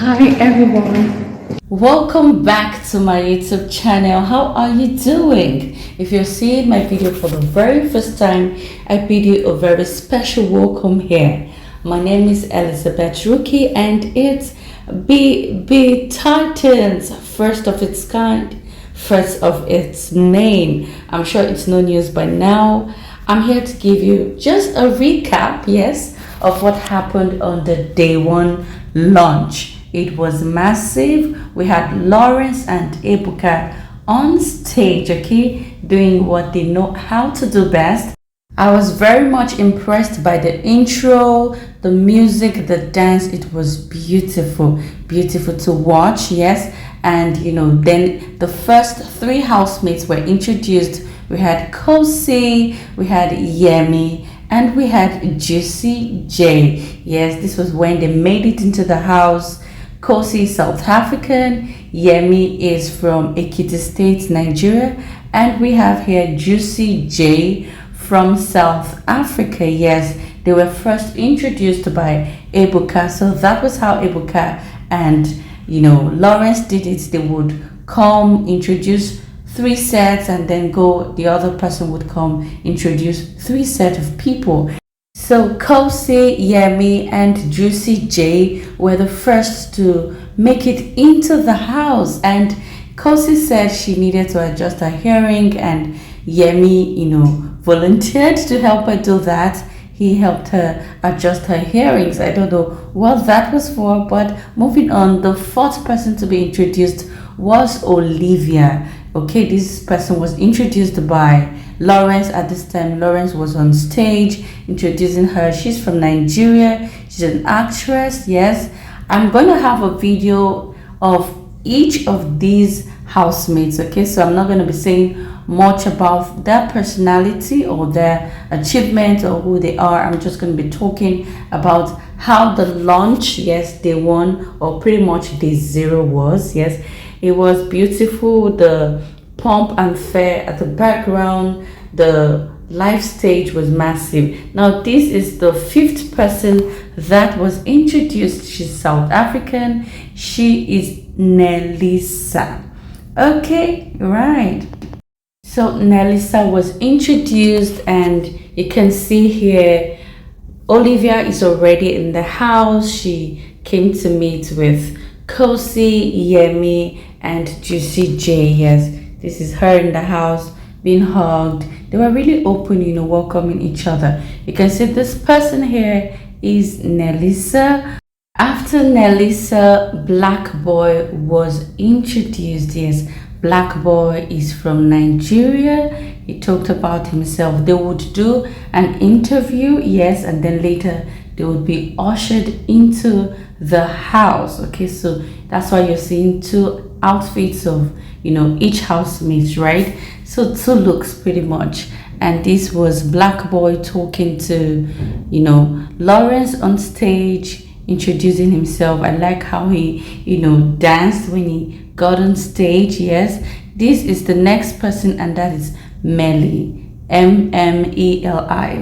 Hi everyone. Welcome back to my YouTube channel. How are you doing? If you're seeing my video for the very first time, I bid you a very special welcome here. My name is Elizabeth Rukky and it's Bbtitans, first of its kind, first of its name. I'm sure it's no news by now. I'm here to give you just a recap, yes, of what happened on the day one launch. It was massive. We had Lawrence and Ebuka on stage, okay, doing what they know how to do best. I was very much impressed by the intro, the music, the dance. It was beautiful to watch, yes. And then the first three housemates were introduced. We had Kosi, we had Yemi, and we had Juicy J. Yes, this was when they made it into the house. Kosi is South African, Yemi is from Ekiti State, Nigeria, and we have here Juicy J from South Africa. Yes, they were first introduced by Ebuka, so that was how Ebuka and Lawrence did it. They would come, introduce three sets, and then go, the other person would come, introduce three sets of people. So Kosi, Yemi, and Juicy J were the first to make it into the house, and Kosi said she needed to adjust her hearing, and Yemi, volunteered to help her do that. He helped her adjust her hearings. I don't know what that was for, but moving on, the fourth person to be introduced was Olivia. Okay, this person was introduced by Lawrence. At this time, Lawrence was on stage introducing her. She's from Nigeria. She's an actress. Yes, I'm going to have a video of each of these housemates. Okay, so I'm not going to be saying much about their personality or their achievement or who they are. I'm just going to be talking about how the launch, yes, day one or pretty much day zero was. Yes, it was beautiful. The pomp and fair at the background, the live stage was massive. Now this is the fifth person that was introduced. She's South African. She is Nelisa. Okay, right. So Nelisa was introduced, and you can see here Olivia is already in the house. She came to meet with Kosi, Yemi, and Juicy J. Yes, this is her in the house being hugged. They were really open, welcoming each other. You can see this person here is Nelisa. After Nelisa, Black Boy was introduced. Yes, Black Boy is from Nigeria. He talked about himself. They would do an interview, yes, and then later they would be ushered into the house. Okay, so that's why you're seeing two outfits of each housemate, right? So two looks pretty much. And this was Black Boy talking to Lawrence on stage, introducing himself. I like how he danced when he got on stage. Yes, this is the next person, and that is Melly, Mmeli.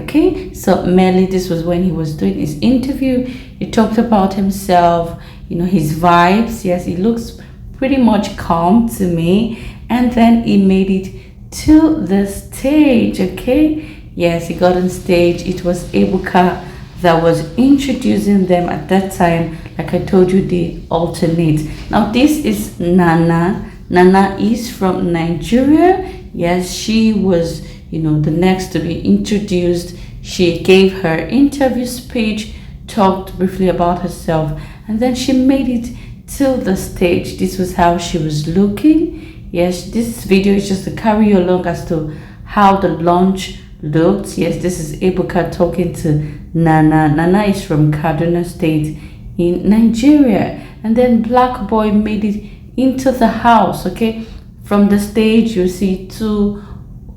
Okay, so Melly, this was when he was doing his interview. He talked about himself, his vibes. Yes, he looks pretty much calm to me. And then he made it to the stage. Okay, yes, he got on stage. It was Ebuka that was introducing them at that time. Like I told you, they alternate. Now this is Nana. Nana is from Nigeria. Yes, she was the next to be introduced. She gave her interview speech, talked briefly about herself, and then she made it to the stage. This was how she was looking. Yes, this video is just to carry you along as to how the launch looked. Yes, this is Ebuka talking to Nana. Nana is from Kaduna State in Nigeria. And then Black Boy made it into the house. Okay, from the stage you see two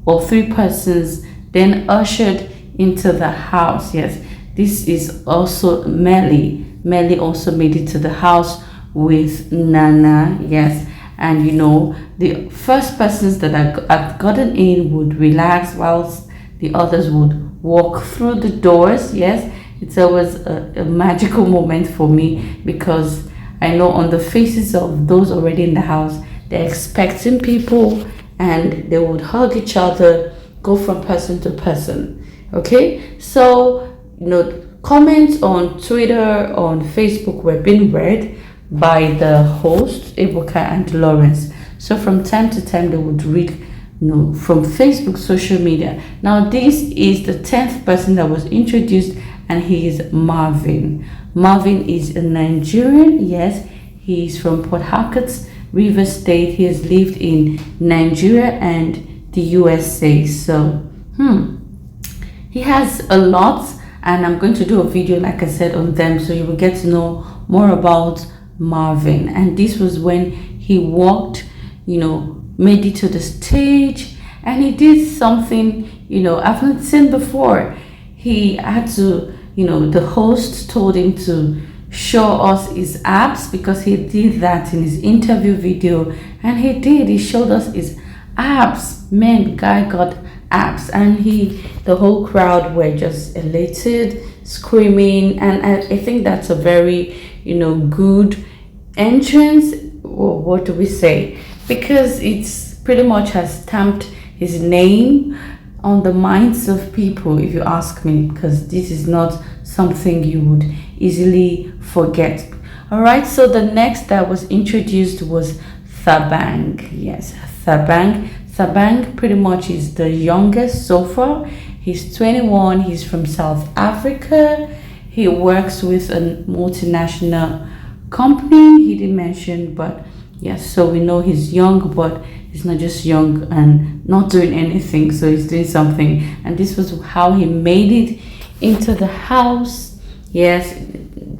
or three persons then ushered into the house. Yes, this is also Melly. Melly also made it to the house with Nana. Yes, and the first persons that had gotten in would relax whilst the others would walk through the doors. Yes, it's always a magical moment for me because I know on the faces of those already in the house, they're expecting people, and they would hug each other, go from person to person. Okay, so comments on Twitter, on Facebook were being read by the host Ebuka and Lawrence. So from time to time they would read from Facebook social media. Now this is the 10th person that was introduced, and he is Marvin. Marvin is a Nigerian. Yes, he is from Port Harcourt, Rivers State. He has lived in Nigeria and the USA. So he has a lot, and I'm going to do a video, like I said, on them, so you will get to know more about Marvin. And this was when he walked, made it to the stage, and he did something I've not seen before. He had to, the host told him to show us his abs, because he did that in his interview video, and he showed us his abs. Man, the guy got abs, and the whole crowd were just elated, screaming. And I think that's a very good entrance, or what do we say, because it's pretty much has stamped his name on the minds of people, if you ask me, because this is not something you would easily forget. All right, so the next that was introduced was Thabang. Yes, Thabang pretty much is the youngest so far. He's 21. He's from South Africa. He works with a multinational company. He didn't mention, but yes, so we know he's young, but he's not just young and not doing anything, so he's doing something. And this was how he made it into the house. Yes,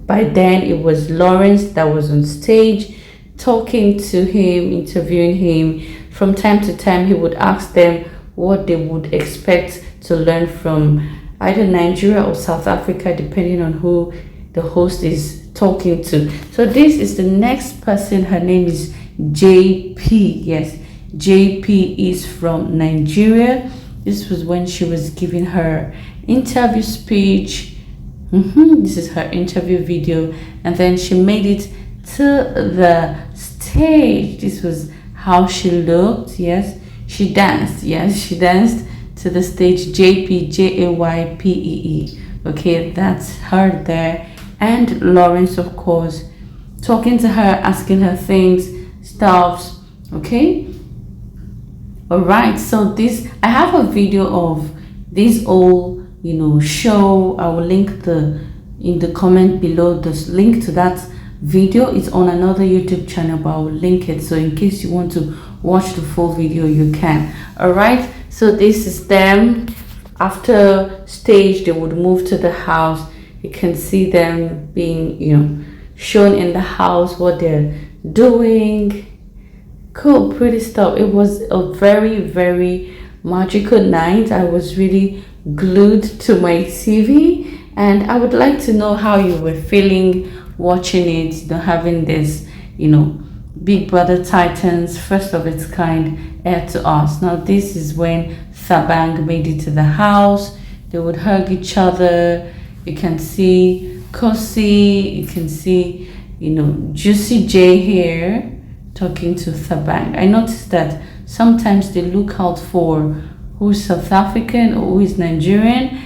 by then it was Lawrence that was on stage talking to him, interviewing him. From time to time he would ask them what they would expect to learn from either Nigeria or South Africa, depending on who the host is talking to. So this is the next person. Her name is JP. Yes, JP is from Nigeria. This was when she was giving her interview speech. This is her interview video, and then she made it to the stage. This was how she looked. Yes, she danced. Yes, she danced to the stage. JP, Jaypee. Okay, that's her there. And Lawrence, of course, talking to her, asking her things, stuffs. Okay, all right, so this, I have a video of this whole show. I will link in the comment below. The link to that video is on another YouTube channel, but I will link it, so in case you want to watch the full video, you can. All right, so this is them. After stage, they would move to the house. You can see them being shown in the house, what they're doing. Cool, pretty stuff. It was a very, very magical night. I was really glued to my TV, and I would like to know how you were feeling watching it, having this Big Brother Titans, first of its kind, air to us. Now this is when Thabang made it to the house. They would hug each other. You can see Kosi, you can see Juicy J here talking to Thabang. I noticed that sometimes they look out for who's South African or who is Nigerian,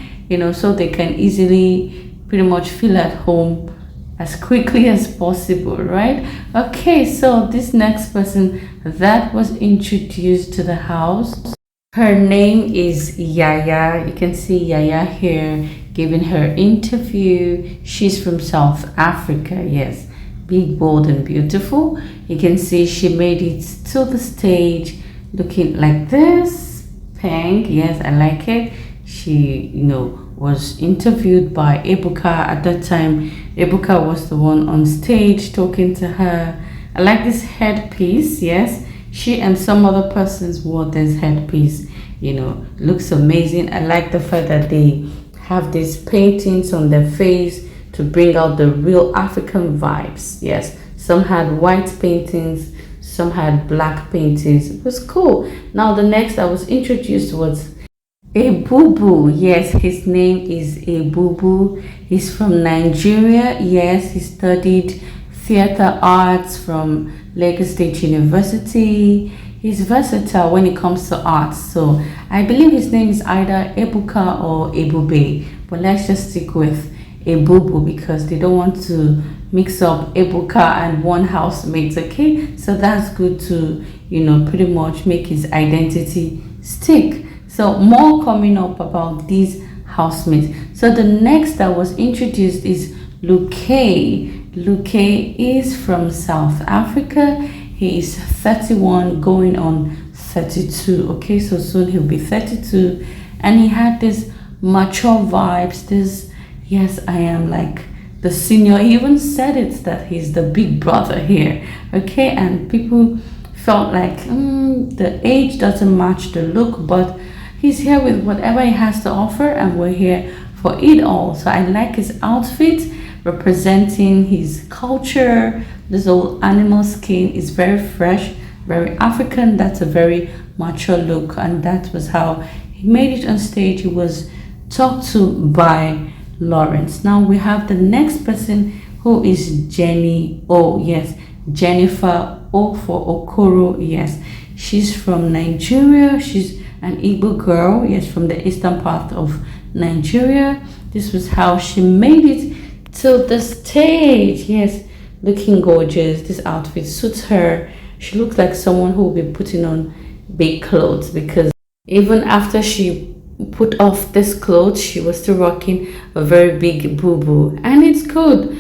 so they can easily pretty much feel at home as quickly as possible, right? Okay, so this next person that was introduced to the house, her name is Yaya. You can see Yaya here giving her interview. She's from South Africa. Yes, big, bold and beautiful. You can see she made it to the stage looking like this. Pink. Yes, I like it. She was interviewed by Ebuka. At that time Ebuka was the one on stage talking to her. I like this headpiece. Yes, she and some other persons wore this headpiece. Looks amazing. I like the fact that they have these paintings on their face to bring out the real African vibes. Yes, some had white paintings, some had black paintings. It was cool. Now the next I was introduced was Ebubu. Yes, his name is Ebubu. He's from Nigeria. Yes, he studied theater arts from Lagos State University. He's versatile when it comes to arts. So I believe his name is either Ebuka or Ebube. But let's just stick with Ebubu because they don't want to mix up Ebuka and one housemate, okay? So that's good to, pretty much make his identity stick. So more coming up about these housemates. So the next that was introduced is Rukky. Rukky is from South Africa. He is 31 going on 32, okay? So soon he'll be 32. And he had this mature vibes, this, yes, I am like the senior. He even said it that he's the big brother here, okay? And people felt like the age doesn't match the look, but he's here with whatever he has to offer, and we're here for it all. So I like his outfit representing his culture. This old animal skin is very fresh, very African. That's a very mature look, and that was how he made it on stage. He was talked to by Lawrence. Now we have the next person, who is Jenny. Oh yes, Jennifer O for Okoro. Yes, she's from Nigeria. She's an Igbo girl. Yes, from the eastern part of Nigeria. This was how she made it to the stage. Yes, looking gorgeous. This outfit suits her. She looks like someone who will be putting on big clothes, because even after she put off this clothes, she was still rocking a very big boo-boo. And it's good,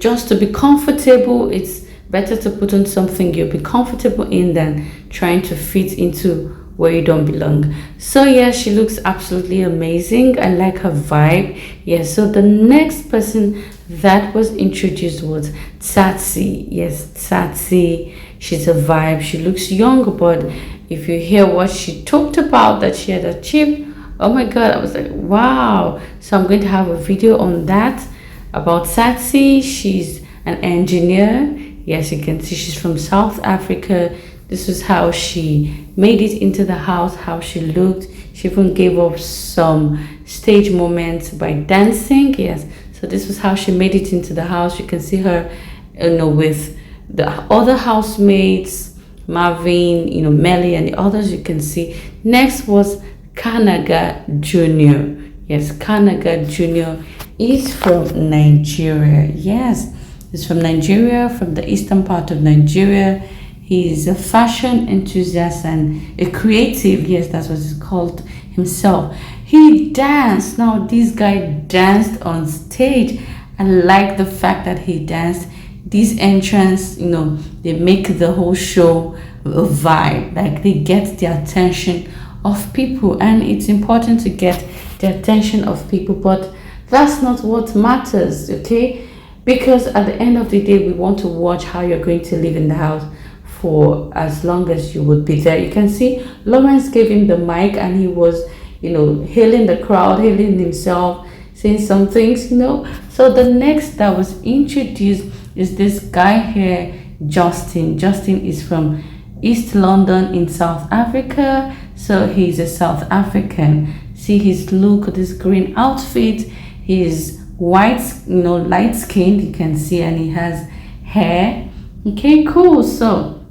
just to be comfortable. It's better to put on something you'll be comfortable in than trying to fit into where you don't belong. So yeah, she looks absolutely amazing. I like her vibe. Yes, so the next person that was introduced was Tsatsi. Yes, Tsatsi, she's a vibe. She looks young, but if you hear what she talked about that she had achieved, oh my god, I was like, wow. So I'm going to have a video on that about Tsatsi. She's an engineer. Yes, you can see she's from South Africa. This is how she made it into the house, how she looked. She even gave up some stage moments by dancing. Yes, so this was how she made it into the house. You can see her, with the other housemates, Marvin, Melly, and the others you can see. Next was Kanaga Jr. Yes, Kanaga Jr. is from Nigeria. Yes, he's from Nigeria, from the eastern part of Nigeria. He's a fashion enthusiast and a creative. Yes, that's what he's called himself. He danced. Now, this guy danced on stage. I like the fact that he danced. These entrants, they make the whole show a vibe. Like, they get the attention of people, and it's important to get the attention of people, but that's not what matters, okay? Because at the end of the day, we want to watch how you're going to live in the house for as long as you would be there. You can see Lawrence gave him the mic, and he was, hailing the crowd, hailing himself, saying some things, So the next that was introduced is this guy here, Justin. Justin is from East London in South Africa. So he's a South African. See his look, this green outfit. He's white, light skinned, you can see, and he has hair. Okay, cool. So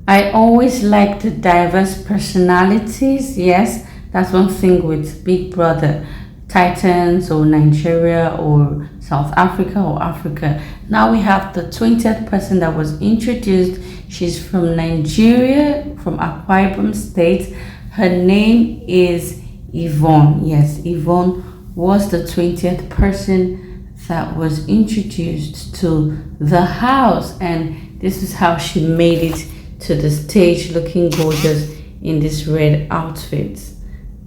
I always like the diverse personalities. Yes, that's one thing with Big Brother Titans or Nigeria or South Africa or Africa. Now we have the 20th person that was introduced. She's from Nigeria, from Akwa Ibom State. Her name is Yvonne. Yes, Yvonne was the 20th person that was introduced to the house, and this is how she made it to the stage, looking gorgeous in this red outfit.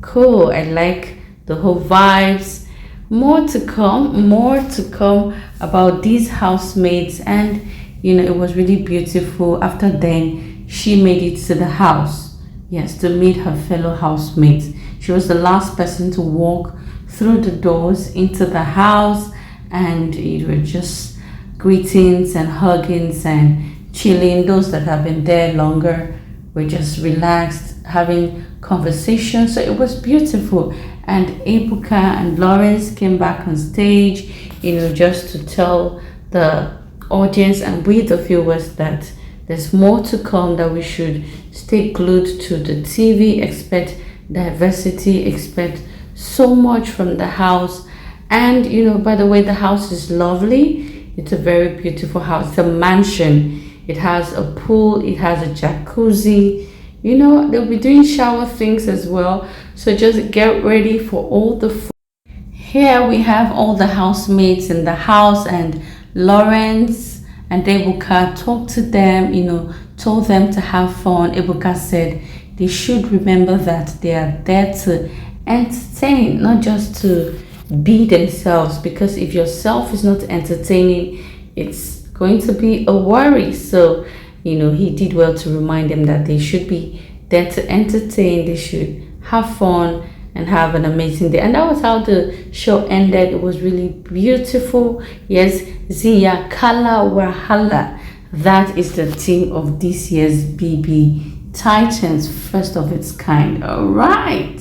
Cool. I like the whole vibes. More to come about these housemates, and it was really beautiful. After then, she made it to the house, yes, to meet her fellow housemates. She was the last person to walk through the doors into the house, and it were just greetings and huggings and chilling. Those that have been there longer were just relaxed, having conversation. So it was beautiful. And Ebuka and Lawrence came back on stage, just to tell the audience and with the viewers that there's more to come, that we should stay glued to the TV, expect diversity, expect so much from the house. And by the way, the house is lovely. It's a very beautiful house. It's a mansion. It has a pool, it has a jacuzzi. They'll be doing shower things as well. So just get ready for all the food. Here we have all the housemates in the house, and Lawrence and Ebuka talked to them, told them to have fun. Ebuka said they should remember that they are there to entertain, not just to be themselves, because if yourself is not entertaining, it's going to be a worry. So he did well to remind them that they should be there to entertain, they should have fun and have an amazing day. And that was how the show ended. It was really beautiful. Yes, Ziyakhala Wahala, that is the theme of this year's Bbtitans, first of its kind. All right.